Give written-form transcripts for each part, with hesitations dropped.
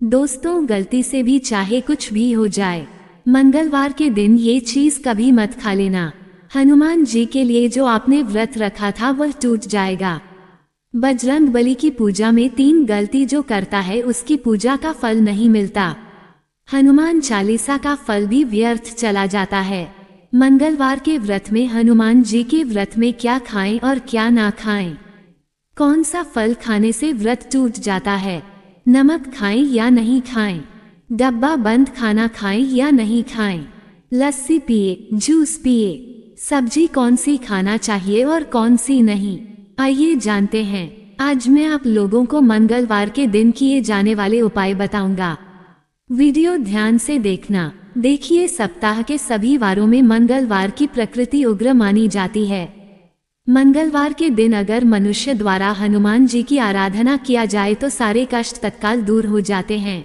दोस्तों, गलती से भी चाहे कुछ भी हो जाए, मंगलवार के दिन ये चीज कभी मत खा लेना। हनुमान जी के लिए जो आपने व्रत रखा था वह टूट जाएगा। बजरंग बली की पूजा में 3 गलती जो करता है उसकी पूजा का फल नहीं मिलता। हनुमान चालीसा का फल भी व्यर्थ चला जाता है। मंगलवार के व्रत में हनुमान जी के व्रत में क्या खाएं और क्या ना खाएं? कौन सा फल खाने से व्रत टूट जाता है? नमक खाएं या नहीं खाएं? डब्बा बंद खाना खाएं या नहीं खाएं? लस्सी पिए, जूस पिए, सब्जी कौन सी खाना चाहिए और कौन सी नहीं, आइए जानते हैं। आज मैं आप लोगों को मंगलवार के दिन किए जाने वाले उपाय बताऊंगा। वीडियो ध्यान से देखना। देखिए, सप्ताह के सभी वारों में मंगलवार की प्रकृति उग्र मानी जाती है। मंगलवार के दिन अगर मनुष्य द्वारा हनुमान जी की आराधना किया जाए तो सारे कष्ट तत्काल दूर हो जाते हैं।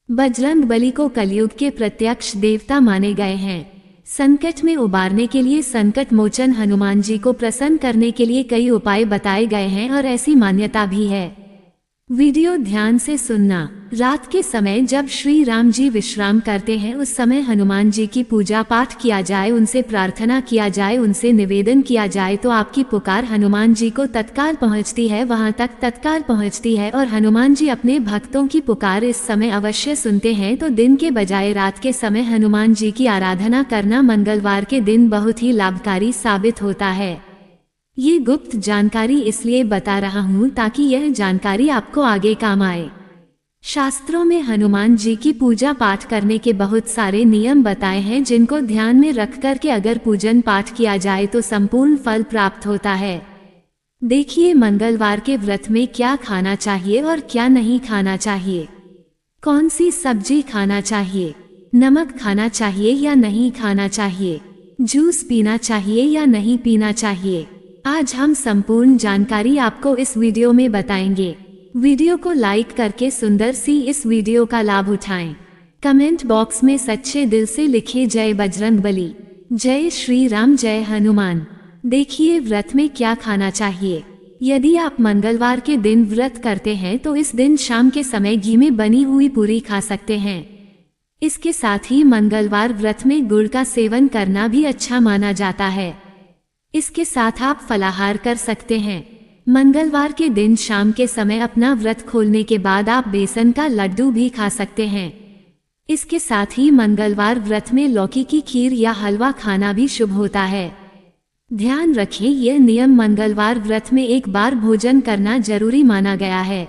बजरंग बली को कलयुग के प्रत्यक्ष देवता माने गए हैं। संकट में उबारने के लिए संकट मोचन हनुमान जी को प्रसन्न करने के लिए कई उपाय बताए गए हैं और ऐसी मान्यता भी है। वीडियो ध्यान से सुनना। रात के समय जब श्री राम जी विश्राम करते हैं उस समय हनुमान जी की पूजा पाठ किया जाए, उनसे प्रार्थना किया जाए, उनसे निवेदन किया जाए तो आपकी पुकार हनुमान जी को तत्काल पहुंचती है, वहां तक तत्काल पहुंचती है और हनुमान जी अपने भक्तों की पुकार इस समय अवश्य सुनते हैं। तो दिन के बजाय रात के समय हनुमान जी की आराधना करना मंगलवार के दिन बहुत ही लाभकारी साबित होता है। ये गुप्त जानकारी इसलिए बता रहा हूँ ताकि यह जानकारी आपको आगे काम आए। शास्त्रों में हनुमान जी की पूजा पाठ करने के बहुत सारे नियम बताए हैं जिनको ध्यान में रख कर के अगर पूजन पाठ किया जाए तो संपूर्ण फल प्राप्त होता है। देखिए, मंगलवार के व्रत में क्या खाना चाहिए और क्या नहीं खाना चाहिए। कौन सी सब्जी खाना चाहिए? नमक खाना चाहिए या नहीं खाना चाहिए? जूस पीना चाहिए या नहीं पीना चाहिए? आज हम संपूर्ण जानकारी आपको इस वीडियो में बताएंगे। वीडियो को लाइक करके सुंदर सी इस वीडियो का लाभ उठाएं। कमेंट बॉक्स में सच्चे दिल से लिखिए जय बजरंग बली, जय श्री राम, जय हनुमान। देखिए, व्रत में क्या खाना चाहिए। यदि आप मंगलवार के दिन व्रत करते हैं तो इस दिन शाम के समय घी में बनी हुई पूरी खा सकते हैं। इसके साथ ही मंगलवार व्रत में गुड़ का सेवन करना भी अच्छा माना जाता है। इसके साथ आप फलाहार कर सकते हैं। मंगलवार के दिन शाम के समय अपना व्रत खोलने के बाद आप बेसन का लड्डू भी खा सकते हैं। इसके साथ ही मंगलवार व्रत में लौकी की खीर या हलवा खाना भी शुभ होता है। ध्यान रखें, यह नियम मंगलवार व्रत में एक बार भोजन करना जरूरी माना गया है।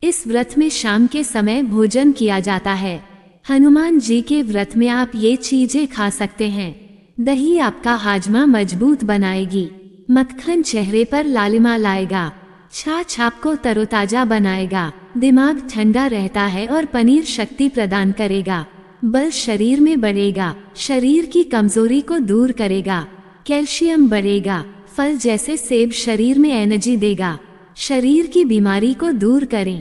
इस व्रत में शाम के समय भोजन किया जाता है। हनुमान जी के व्रत में आप ये चीजें खा सकते हैं। दही आपका हाजमा मजबूत बनाएगी। मक्खन चेहरे पर लालिमा लाएगा। छाछ आपको तरोताजा बनाएगा। दिमाग ठंडा रहता है और पनीर शक्ति प्रदान करेगा। बल शरीर में बढ़ेगा। शरीर की कमजोरी को दूर करेगा। कैल्शियम बढ़ेगा। फल जैसे सेब शरीर में एनर्जी देगा। शरीर की बीमारी को दूर करें।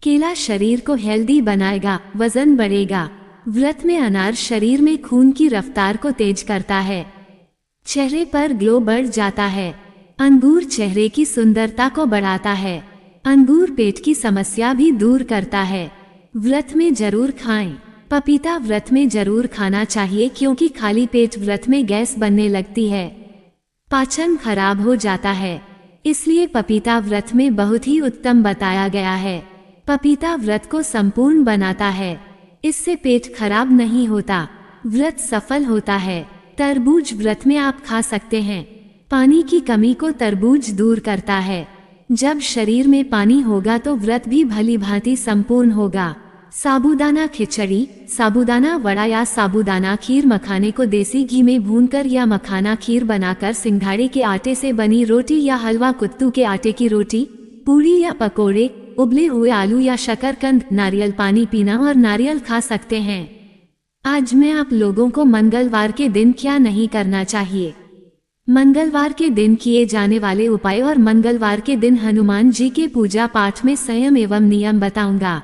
केला शरीर को हेल्दी बनाएगा, वजन बढ़ेगा। व्रत में अनार शरीर में खून की रफ्तार को तेज करता है। चेहरे पर ग्लो बढ़ जाता है। अंगूर चेहरे की सुंदरता को बढ़ाता है। अंगूर पेट की समस्या भी दूर करता है। व्रत में जरूर खाएं। पपीता व्रत में जरूर खाना चाहिए क्योंकि खाली पेट व्रत में गैस बनने लगती है, पाचन खराब हो जाता है। इसलिए पपीता व्रत में बहुत ही उत्तम बताया गया है। पपीता व्रत को संपूर्ण बनाता है। इससे पेट खराब नहीं होता, व्रत सफल होता है। तरबूज व्रत में आप खा सकते हैं। पानी की कमी को तरबूज दूर करता है। जब शरीर में पानी होगा तो व्रत भी भली भांति संपूर्ण होगा। साबूदाना खिचड़ी, साबूदाना वड़ा या साबूदाना खीर मखाने को देसी घी में भूनकर या मखाना खीर बनाकर, सिंघाड़े के आटे से बनी रोटी या हलवा, कुत्तू के आटे की रोटी, पूरी या पकोड़े, उबले हुए आलू या शकरकंद, नारियल पानी पीना और नारियल खा सकते हैं। आज मैं आप लोगों को मंगलवार के दिन क्या नहीं करना चाहिए, मंगलवार के दिन किए जाने वाले उपाय और मंगलवार के दिन हनुमान जी के पूजा पाठ में संयम एवं नियम बताऊंगा।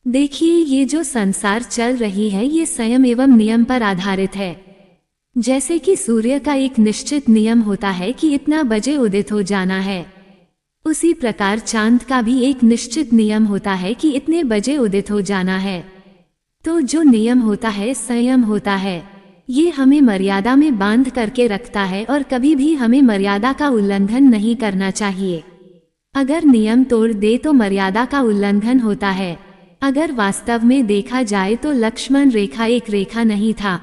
देखिए, ये जो संसार चल रही है ये संयम एवं नियम पर आधारित है। जैसे कि सूर्य का एक निश्चित नियम होता है कि इतना बजे उदित हो जाना है, उसी प्रकार चांद का भी एक निश्चित नियम होता है कि इतने बजे उदित हो जाना है। तो जो नियम होता है संयम होता है, ये हमें मर्यादा में बांध करके रखता है और कभी भी हमें मर्यादा का उल्लंघन नहीं करना चाहिए। अगर नियम तोड़ दे तो मर्यादा का उल्लंघन होता है। अगर वास्तव में देखा जाए तो लक्ष्मण रेखा एक रेखा नहीं था,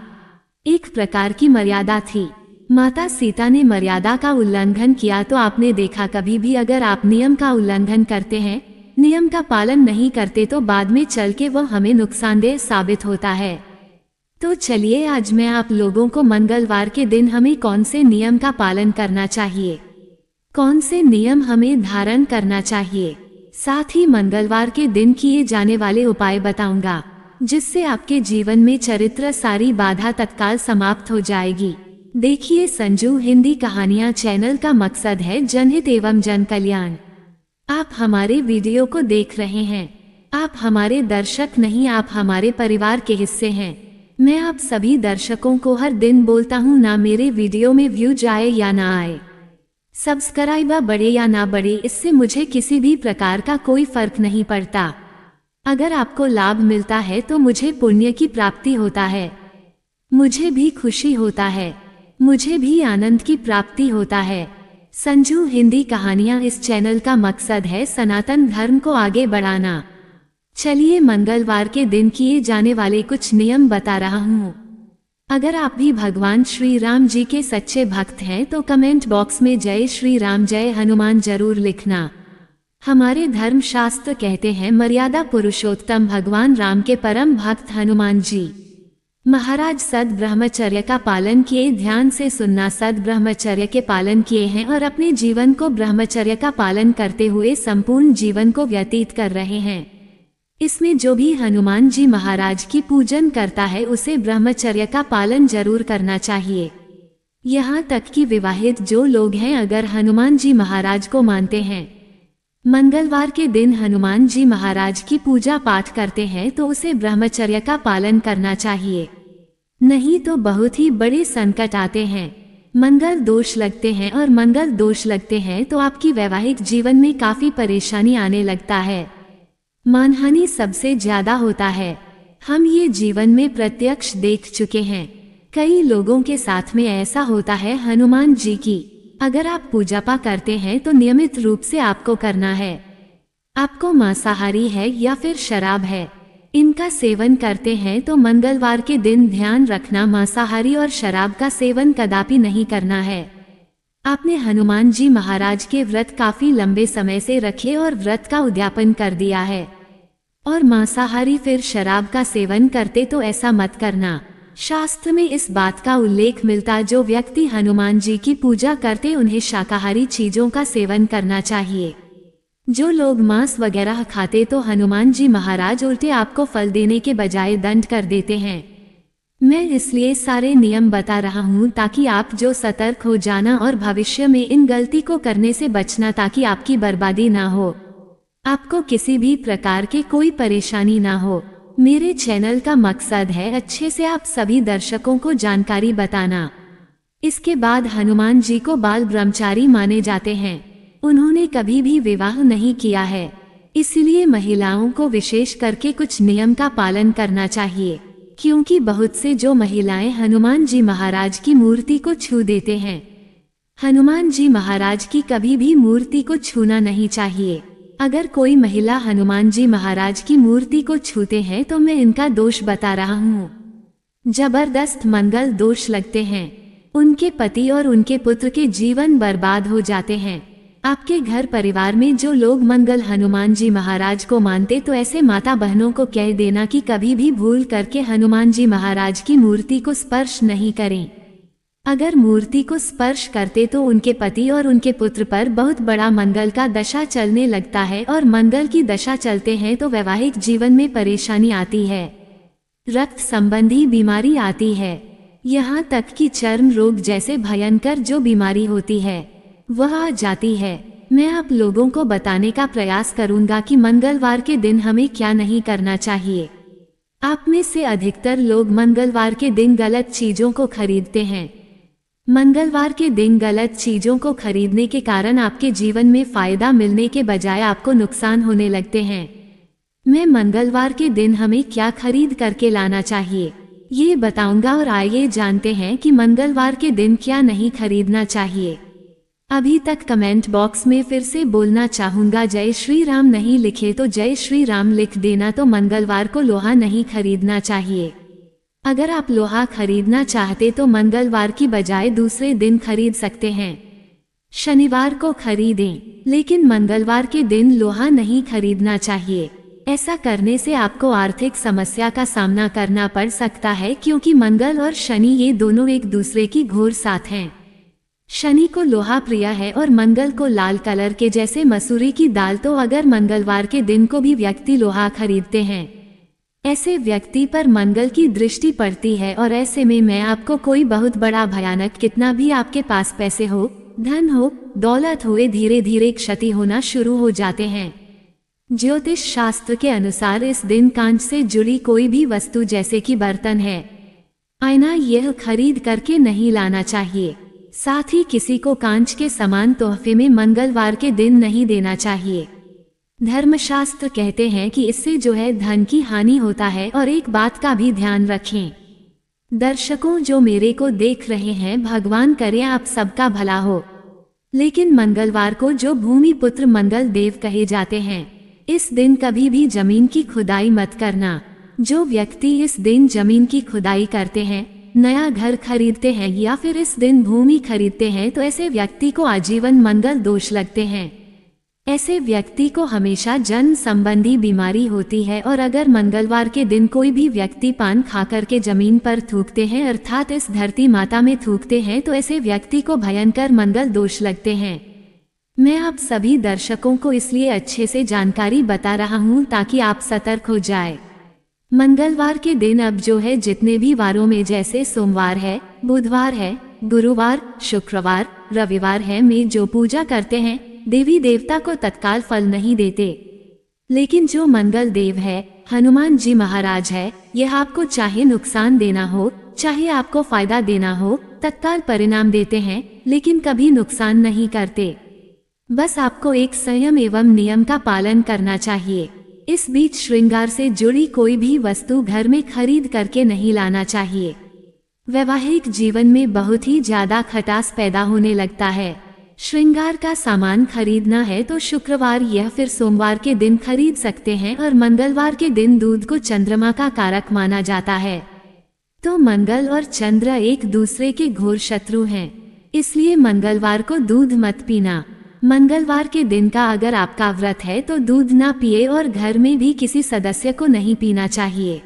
एक प्रकार की मर्यादा थी। माता सीता ने मर्यादा का उल्लंघन किया तो आपने देखा कभी भी अगर आप नियम का उल्लंघन करते हैं, नियम का पालन नहीं करते तो बाद में चल के वो हमें नुकसानदेह साबित होता है। तो चलिए आज मैं आप लोगों को मंगलवार के दिन हमें कौन से नियम का पालन करना चाहिए, कौन से नियम हमें धारण करना चाहिए, साथ ही मंगलवार के दिन किए जाने वाले उपाय बताऊंगा, जिससे आपके जीवन में चरित्र सारी बाधा तत्काल समाप्त हो जाएगी। देखिए, संजू हिंदी कहानियां चैनल का मकसद है जनहित एवं जन कल्याण। आप हमारे वीडियो को देख रहे हैं, आप हमारे दर्शक नहीं, आप हमारे परिवार के हिस्से हैं। मैं आप सभी दर्शकों को हर दिन बोलता हूँ, ना मेरे वीडियो में व्यूज आए या ना आए, सब्सक्राइबर बढ़े या ना बढ़े, इससे मुझे किसी भी प्रकार का कोई फर्क नहीं पड़ता। अगर आपको लाभ मिलता है तो मुझे पुण्य की प्राप्ति होता है, मुझे भी खुशी होता है, मुझे भी आनंद की प्राप्ति होता है। संजू हिंदी कहानियां इस चैनल का मकसद है सनातन धर्म को आगे बढ़ाना। चलिए मंगलवार के दिन किए जाने वाले कुछ नियम बता रहा हूँ। अगर आप भी भगवान श्री राम जी के सच्चे भक्त हैं तो कमेंट बॉक्स में जय श्री राम जय हनुमान जरूर लिखना। हमारे धर्म शास्त्र कहते हैं मर्यादा पुरुषोत्तम भगवान राम के परम भक्त हनुमान जी महाराज सद ब्रह्मचर्य का पालन किए, ध्यान से सुनना, सद ब्रह्मचर्य के पालन किए हैं और अपने जीवन को ब्रह्मचर्य का पालन करते हुए संपूर्ण जीवन को व्यतीत कर रहे हैं। इसमें जो भी हनुमान जी महाराज की पूजन करता है उसे ब्रह्मचर्य का पालन जरूर करना चाहिए। यहाँ तक कि विवाहित जो लोग हैं अगर हनुमान जी महाराज को मानते हैं, मंगलवार के दिन हनुमान जी महाराज की पूजा पाठ करते हैं तो उसे ब्रह्मचर्य का पालन करना चाहिए, नहीं तो बहुत ही बड़े संकट आते हैं। मंगल दोष लगते हैं और मंगल दोष लगते हैं तो आपकी वैवाहिक जीवन में काफी परेशानी आने लगता है, मानहानि सबसे ज्यादा होता है। हम ये जीवन में प्रत्यक्ष देख चुके हैं, कई लोगों के साथ में ऐसा होता है। हनुमान जी की अगर आप पूजा पाठ करते हैं तो नियमित रूप से आपको करना है। आपको मांसाहारी है या फिर शराब है, इनका सेवन करते हैं तो मंगलवार के दिन ध्यान रखना, मांसाहारी और शराब का सेवन कदापि नहीं करना है। आपने हनुमान जी महाराज के व्रत काफी लंबे समय से रखे और व्रत का उद्यापन कर दिया है और मांसाहारी फिर शराब का सेवन करते तो ऐसा मत करना। शास्त्र में इस बात का उल्लेख मिलता, जो व्यक्ति हनुमान जी की पूजा करते उन्हें शाकाहारी चीजों का सेवन करना चाहिए। जो लोग मांस वगैरह खाते तो हनुमान जी महाराज उल्टे आपको फल देने के बजाय दंड कर देते हैं। मैं इसलिए सारे नियम बता रहा हूँ ताकि आप जो सतर्क हो जाना और भविष्य में इन गलती को करने से बचना, ताकि आपकी बर्बादी ना हो, आपको किसी भी प्रकार के कोई परेशानी ना हो। मेरे चैनल का मकसद है अच्छे से आप सभी दर्शकों को जानकारी बताना। इसके बाद हनुमान जी को बाल ब्रह्मचारी माने जाते हैं, उन्होंने कभी भी विवाह नहीं किया है, इसलिए महिलाओं को विशेष करके कुछ नियम का पालन करना चाहिए, क्योंकि बहुत से जो महिलाएं हनुमान जी महाराज की मूर्ति को छू देते हैं। हनुमान जी महाराज की कभी भी मूर्ति को छूना नहीं चाहिए। अगर कोई महिला हनुमान जी महाराज की मूर्ति को छूते हैं तो मैं इनका दोष बता रहा हूँ। जबरदस्त मंगल दोष लगते हैं, उनके पति और उनके पुत्र के जीवन बर्बाद हो जाते हैं। आपके घर परिवार में जो लोग मंगल हनुमान जी महाराज को मानते तो ऐसे माता बहनों को कह देना कि कभी भी भूल करके हनुमान जी महाराज की मूर्ति को स्पर्श नहीं करें। अगर मूर्ति को स्पर्श करते तो उनके पति और उनके पुत्र पर बहुत बड़ा मंगल का दशा चलने लगता है, और मंगल की दशा चलते हैं तो वैवाहिक जीवन में परेशानी आती है, रक्त संबंधी बीमारी आती है, यहाँ तक कि चर्म रोग जैसे भयंकर जो बीमारी होती है वह आ जाती है। मैं आप लोगों को बताने का प्रयास करूंगा कि मंगलवार के दिन हमें क्या नहीं करना चाहिए। आप में से अधिकतर लोग मंगलवार के दिन गलत चीजों को खरीदते हैं। मंगलवार के दिन गलत चीजों को खरीदने के कारण आपके जीवन में फायदा मिलने के बजाय आपको नुकसान होने लगते हैं। मैं मंगलवार के दिन हमें क्या खरीद करके लाना चाहिए ये बताऊंगा, और आइए जानते हैं कि मंगलवार के दिन क्या नहीं खरीदना चाहिए। अभी तक कमेंट बॉक्स में फिर से बोलना चाहूंगा, जय श्री राम नहीं लिखे तो जय श्री राम लिख देना। तो मंगलवार को लोहा नहीं खरीदना चाहिए। अगर आप लोहा खरीदना चाहते तो मंगलवार की बजाय दूसरे दिन खरीद सकते हैं। शनिवार को खरीदें, लेकिन मंगलवार के दिन लोहा नहीं खरीदना चाहिए। ऐसा करने से आपको आर्थिक समस्या का सामना करना पड़ सकता है, क्योंकि मंगल और शनि ये दोनों एक दूसरे की घोर साथ हैं। शनि को लोहा प्रिय है और मंगल को लाल कलर के जैसे मसूरी की दाल। तो अगर मंगलवार के दिन को भी व्यक्ति लोहा खरीदते हैं, ऐसे व्यक्ति पर मंगल की दृष्टि पड़ती है, और ऐसे में मैं आपको कोई बहुत बड़ा भयानक, कितना भी आपके पास पैसे हो, धन हो, दौलत हो, धीरे धीरे क्षति होना शुरू हो जाते हैं। ज्योतिष शास्त्र के अनुसार इस दिन कांच से जुड़ी कोई भी वस्तु जैसे कि बर्तन है, आईना, यह खरीद करके नहीं लाना चाहिए। साथ ही किसी को कांच के समान तोहफे में मंगलवार के दिन नहीं देना चाहिए। धर्मशास्त्र कहते हैं कि इससे जो है धन की हानि होता है। और एक बात का भी ध्यान रखें, दर्शकों जो मेरे को देख रहे हैं, भगवान करे आप सबका भला हो, लेकिन मंगलवार को जो भूमि पुत्र मंगल देव कहे जाते हैं, इस दिन कभी भी जमीन की खुदाई मत करना। जो व्यक्ति इस दिन जमीन की खुदाई करते हैं, नया घर खरीदते हैं या फिर इस दिन भूमि खरीदते हैं, तो ऐसे व्यक्ति को आजीवन मंगल दोष लगते हैं। ऐसे व्यक्ति को हमेशा जन्म संबंधी बीमारी होती है। और अगर मंगलवार के दिन कोई भी व्यक्ति पान खाकर के जमीन पर थूकते हैं, अर्थात इस धरती माता में थूकते हैं, तो ऐसे व्यक्ति को भयंकर मंगल दोष लगते हैं। मैं आप सभी दर्शकों को इसलिए अच्छे से जानकारी बता रहा हूँ ताकि आप सतर्क हो जाए। मंगलवार के दिन अब जो है जितने भी वारों में, जैसे सोमवार है, बुधवार है, गुरुवार, शुक्रवार, रविवार है, में जो पूजा करते हैं देवी देवता को तत्काल फल नहीं देते। लेकिन जो मंगल देव है, हनुमान जी महाराज है, यह आपको चाहे नुकसान देना हो, चाहे आपको फायदा देना हो, तत्काल परिणाम देते हैं, लेकिन कभी नुकसान नहीं करते। बस आपको एक संयम एवं नियम का पालन करना चाहिए। इस बीच श्रृंगार से जुड़ी कोई भी वस्तु घर में खरीद करके नहीं लाना चाहिए। वैवाहिक जीवन में बहुत ही ज्यादा खटास पैदा होने लगता है। श्रृंगार का सामान खरीदना है तो शुक्रवार या फिर सोमवार के दिन खरीद सकते हैं। और मंगलवार के दिन दूध को चंद्रमा का कारक माना जाता है, तो मंगल और चंद्र एक दूसरे के घोर शत्रु हैं, इसलिए मंगलवार को दूध मत पीना। मंगलवार के दिन का अगर आपका व्रत है तो दूध ना पिए, और घर में भी किसी सदस्य को नहीं पीना चाहिए।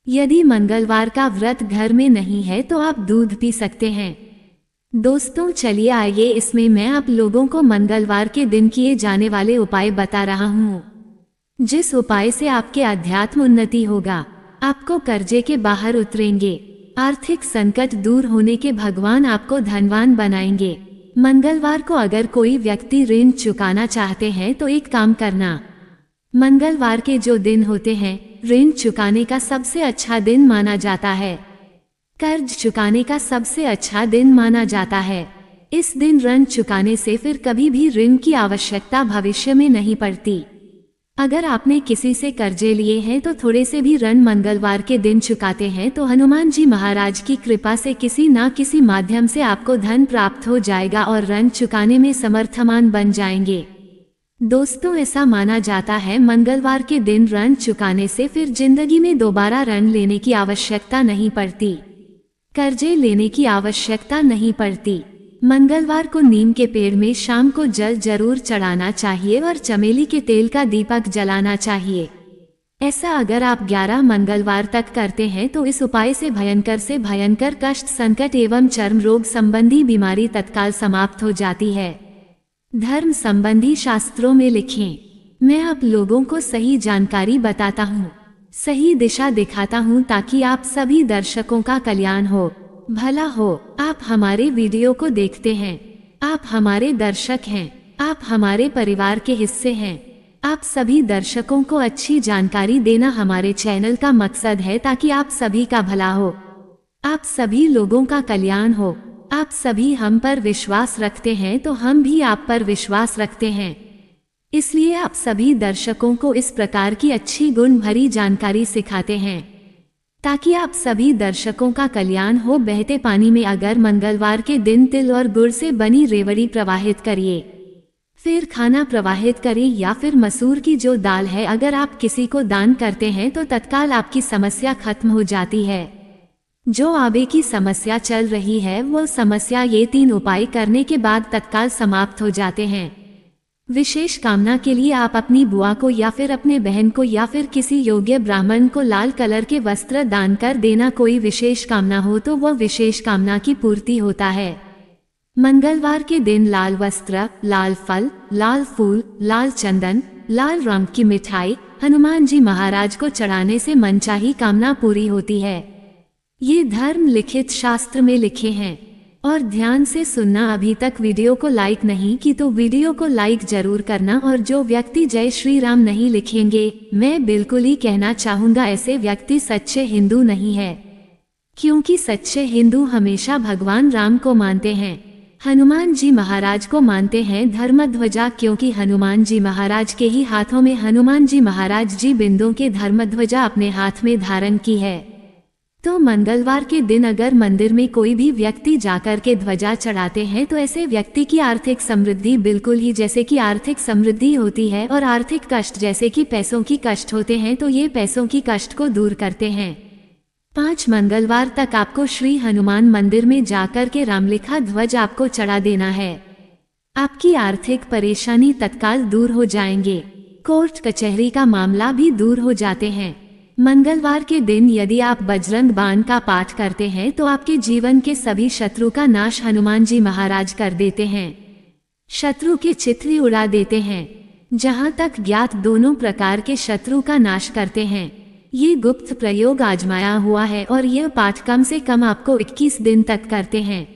यदि मंगलवार का व्रत घर में नहीं है तो आप दूध पी सकते हैं। दोस्तों चलिए आइए, इसमें मैं आप लोगों को मंगलवार के दिन किए जाने वाले उपाय बता रहा हूँ, जिस उपाय से आपके अध्यात्म उन्नति होगा, आपको कर्जे के बाहर उतरेंगे, आर्थिक संकट दूर होने के भगवान आपको धनवान बनाएंगे। मंगलवार को अगर कोई व्यक्ति ऋण चुकाना चाहते हैं तो एक काम करना, मंगलवार के जो दिन होते हैं ऋण चुकाने का सबसे अच्छा दिन माना जाता है, कर्ज चुकाने का सबसे अच्छा दिन माना जाता है। इस दिन ऋण चुकाने से फिर कभी भी ऋण की आवश्यकता भविष्य में नहीं पड़ती। अगर आपने किसी से कर्जे लिए हैं तो थोड़े से भी ऋण मंगलवार के दिन चुकाते हैं तो हनुमान जी महाराज की कृपा से किसी न किसी माध्यम से आपको धन प्राप्त हो जाएगा और ऋण चुकाने में समर्थमान बन जाएंगे। दोस्तों ऐसा माना जाता है मंगलवार के दिन ऋण चुकाने से फिर जिंदगी में दोबारा ऋण लेने की आवश्यकता नहीं पड़ती, कर्जे लेने की आवश्यकता नहीं पड़ती। मंगलवार को नीम के पेड़ में शाम को जल जरूर चढ़ाना चाहिए और चमेली के तेल का दीपक जलाना चाहिए। ऐसा अगर आप 11 मंगलवार तक करते हैं तो इस उपाय से भयंकर कष्ट, संकट एवं चर्म रोग संबंधी बीमारी तत्काल समाप्त हो जाती है। धर्म संबंधी शास्त्रों में लिखें, मैं आप लोगों को सही जानकारी बताता हूँ, सही दिशा दिखाता हूँ ताकि आप सभी दर्शकों का कल्याण हो, भला हो। आप हमारे वीडियो को देखते हैं, आप हमारे दर्शक हैं, आप हमारे परिवार के हिस्से हैं। आप सभी दर्शकों को अच्छी जानकारी देना हमारे चैनल का मकसद है ताकि आप सभी का भला हो, आप सभी लोगों का कल्याण हो। आप सभी हम पर विश्वास रखते हैं तो हम भी आप पर विश्वास रखते हैं। इसलिए आप सभी दर्शकों को इस प्रकार की अच्छी गुण भरी जानकारी सिखाते हैं ताकि आप सभी दर्शकों का कल्याण हो। बहते पानी में अगर मंगलवार के दिन तिल और गुड़ से बनी रेवड़ी प्रवाहित करिए, फिर खाना प्रवाहित करें, या फिर मसूर की जो दाल है अगर आप किसी को दान करते हैं तो तत्काल आपकी समस्या खत्म हो जाती है। जो आगे की समस्या चल रही है वो समस्या ये 3 उपाय करने के बाद तत्काल समाप्त हो जाते हैं। विशेष कामना के लिए आप अपनी बुआ को या फिर अपने बहन को या फिर किसी योग्य ब्राह्मण को लाल कलर के वस्त्र दान कर देना। कोई विशेष कामना हो तो वह विशेष कामना की पूर्ति होता है। मंगलवार के दिन लाल वस्त्र, लाल फल, लाल फूल, लाल चंदन, लाल रंग की मिठाई हनुमान जी महाराज को चढ़ाने से मनचाही कामना पूरी होती है। ये धर्म लिखित शास्त्र में लिखे हैं। और ध्यान से सुनना, अभी तक वीडियो को लाइक नहीं की तो वीडियो को लाइक जरूर करना। और जो व्यक्ति जय श्री राम नहीं लिखेंगे, मैं बिल्कुल ही कहना चाहूँगा ऐसे व्यक्ति सच्चे हिंदू नहीं है, क्योंकि सच्चे हिंदू हमेशा भगवान राम को मानते हैं, हनुमान जी महाराज को मानते हैं। धर्मध्वजा, क्योंकि हनुमान जी महाराज के ही हाथों में हनुमान जी महाराज जी बिंदों के धर्मध्वजा अपने हाथ में धारण की है। तो मंगलवार के दिन अगर मंदिर में कोई भी व्यक्ति जाकर के ध्वजा चढ़ाते हैं तो ऐसे व्यक्ति की आर्थिक समृद्धि, बिल्कुल ही जैसे कि आर्थिक समृद्धि होती है और आर्थिक कष्ट जैसे कि पैसों की कष्ट होते हैं, तो ये पैसों की कष्ट को दूर करते हैं। 5 मंगलवार तक आपको श्री हनुमान मंदिर में जाकर के रामलिखा ध्वज आपको चढ़ा देना है। आपकी आर्थिक परेशानी तत्काल दूर हो जाएंगे। कोर्ट कचहरी का मामला भी दूर हो जाते हैं। मंगलवार के दिन यदि आप बजरंग बाण का पाठ करते हैं तो आपके जीवन के सभी शत्रु का नाश हनुमान जी महाराज कर देते हैं, शत्रु के चित्त उड़ा देते हैं। जहां तक ज्ञात, दोनों प्रकार के शत्रु का नाश करते हैं। ये गुप्त प्रयोग आजमाया हुआ है और यह पाठ कम से कम आपको 21 दिन तक करते हैं,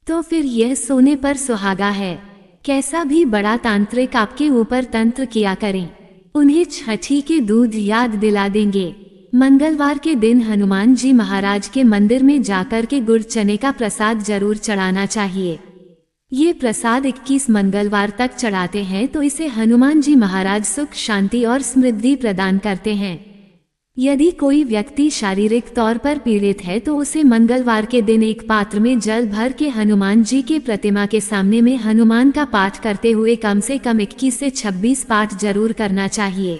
तो फिर यह सोने पर सुहागा है। कैसा भी बड़ा तांत्रिक आपके ऊपर तंत्र किया करें, उन्हें छठी के दूध याद दिला देंगे। मंगलवार के दिन हनुमान जी महाराज के मंदिर में जाकर के गुड़ चने का प्रसाद जरूर चढ़ाना चाहिए। ये प्रसाद 21 मंगलवार तक चढ़ाते हैं तो इसे हनुमान जी महाराज सुख, शांति और समृद्धि प्रदान करते हैं। यदि कोई व्यक्ति शारीरिक तौर पर पीड़ित है तो उसे मंगलवार के दिन एक पात्र में जल भर के हनुमान जी के प्रतिमा के सामने में हनुमान का पाठ करते हुए कम से कम 21 से 26 पाठ जरूर करना चाहिए।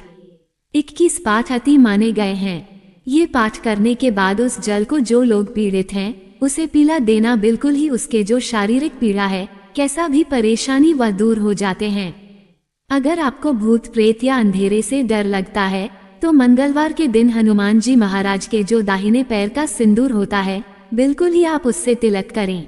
21 पाठ अति माने गए हैं। ये पाठ करने के बाद उस जल को जो लोग पीड़ित हैं उसे पिला देना। बिल्कुल ही उसके जो शारीरिक पीड़ा है, कैसा भी परेशानी, वह दूर हो जाते हैं। अगर आपको भूत प्रेत या अंधेरे से डर लगता है तो मंगलवार के दिन हनुमान जी महाराज के जो दाहिने पैर का सिंदूर होता है, बिल्कुल ही आप उससे तिलक करें,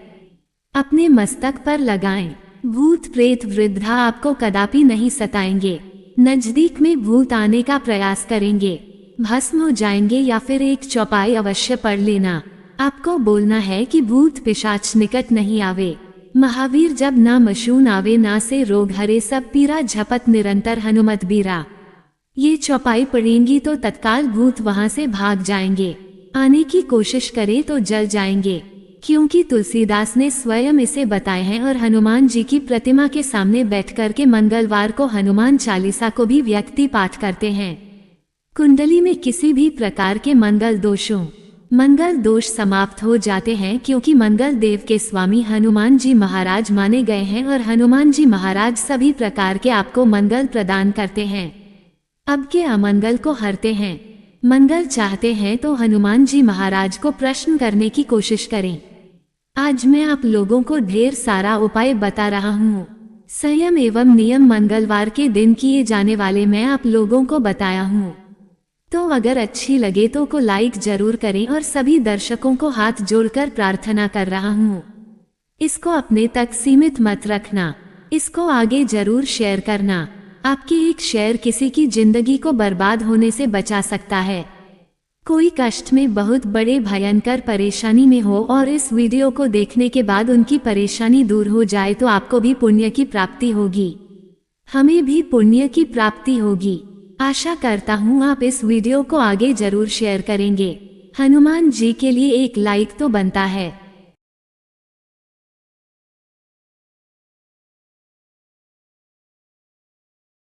अपने मस्तक पर लगाएं। भूत प्रेत वृद्धा आपको कदापि नहीं सताएंगे। नजदीक में भूत आने का प्रयास करेंगे, भस्म हो जाएंगे। या फिर एक चौपाई अवश्य पढ़ लेना। आपको बोलना है कि भूत पिशाच निकट नहीं आवे, महावीर जब ना मशून आवे, ना से रोग हरे, सब पीरा झपत निरंतर हनुमत बीरा। ये चौपाई पढ़ेंगी तो तत्काल भूत वहां से भाग जाएंगे। आने की कोशिश करें तो जल जाएंगे, क्योंकि तुलसीदास ने स्वयं इसे बताए हैं। और हनुमान जी की प्रतिमा के सामने बैठकर के मंगलवार को हनुमान चालीसा को भी व्यक्ति पाठ करते हैं। कुंडली में किसी भी प्रकार के मंगल दोष समाप्त हो जाते हैं, क्योंकि मंगल देव के स्वामी हनुमान जी महाराज माने गए हैं और हनुमान जी महाराज सभी प्रकार के आपको मंगल प्रदान करते हैं, अब के अमंगल को हरते हैं। मंगल चाहते हैं तो हनुमान जी महाराज को प्रश्न करने की कोशिश करें। आज मैं आप लोगों को ढेर सारा उपाय बता रहा हूँ। संयम एवं नियम मंगलवार के दिन किए जाने वाले मैं आप लोगों को बताया हूँ। तो अगर अच्छी लगे तो को लाइक जरूर करें और सभी दर्शकों को हाथ जोड़कर प्रार्थना कर रहा हूँ, इसको अपने तक सीमित मत रखना, इसको आगे जरूर शेयर करना। आपकी एक शेयर किसी की जिंदगी को बर्बाद होने से बचा सकता है। कोई कष्ट में, बहुत बड़े भयंकर परेशानी में हो और इस वीडियो को देखने के बाद उनकी परेशानी दूर हो जाए तो आपको भी पुण्य की प्राप्ति होगी, हमें भी पुण्य की प्राप्ति होगी। आशा करता हूँ आप इस वीडियो को आगे जरूर शेयर करेंगे। हनुमान जी के लिए एक लाइक तो बनता है।